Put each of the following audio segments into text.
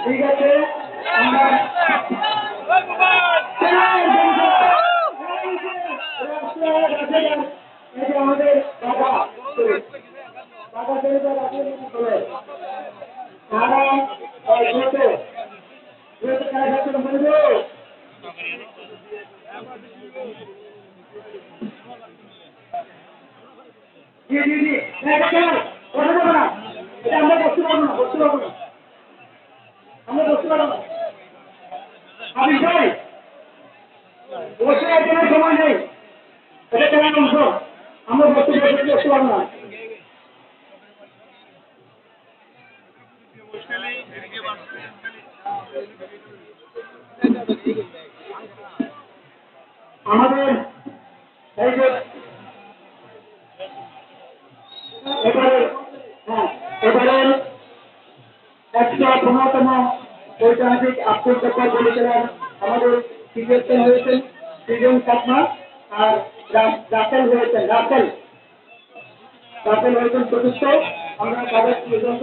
ঠিক আছে আমাদের আমরা বসতে পারবো না আমরা বসতে পারবো না হাবিব ভাই বসে একজনের সময় নেই এটা কেমন অংশ আমরা বসতে পারবো না আমাদের এই যে এবারে 115তম ঐতিহাসিক আব্দুল জব্বার বলেছিলেন আমাদের সিলেকশন হয়েছেন সৃজন চাকমা আর রাসেল হয়েছেন চতুর্থ আমরা তাদের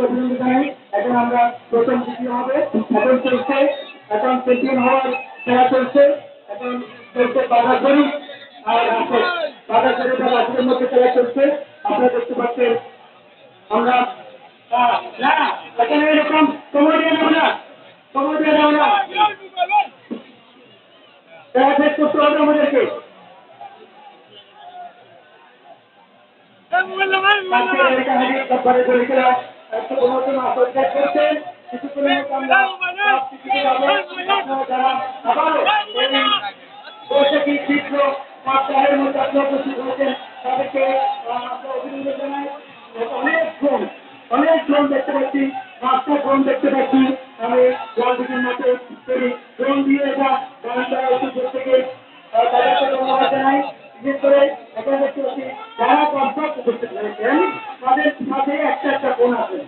অভিনন্দন জানাই। এখন আমরা প্রথম দ্বিতীয় হবে এখন চলছে এখন চ্যাম্পিয়ন হওয়ার খেলা চলছে এখন চলছে বাঘাগড়ি আর রাসেল রাসেলের মধ্যে খেলা চলছে আপনারা দেখতে পাচ্ছেন আমরা না এখানে এরকম সময় দিয়ে দেবো না খেলা শেষ করতে হবে আমাদেরকে তাদেরকে অভিনন্দন জানাই। অনেক ড্রোন দেখতে পাচ্ছি 5টা ড্রোন দেখতে পাচ্ছি আমি রাজনীতির মতো ড্রোন দিয়ে এটা থেকে তাদেরকে ধন্যবাদ জানাই। বিশেষ করে এখানে দেখতে পাচ্ছি যারা কনসার্ট করতে পেরেছেন তাদের সাথে একটা ফোন আছে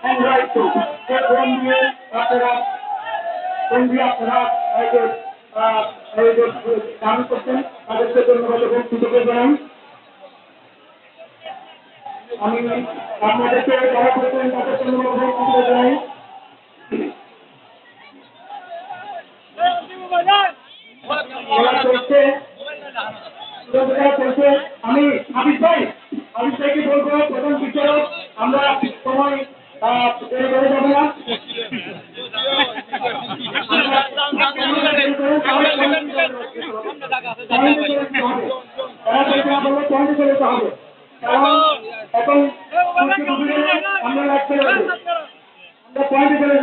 অ্যান্ড্রয়েড ফোন সেই ফোন দিয়ে আপনারা গান করছেন তাদেরকে ধন্যবাদ এবং কৃতজ্ঞতা জানাই। আমি আপনাদেরকে যারা করছেন তাদের ধন্যবাদ এবং কৃতজ্ঞতা জানাই। আমি হাবিব ভাইকে বলবো প্রধান বিচারক আমরা সময় বেড়ে যাবো না হবে এখন আমরা পয়েন্টে চলে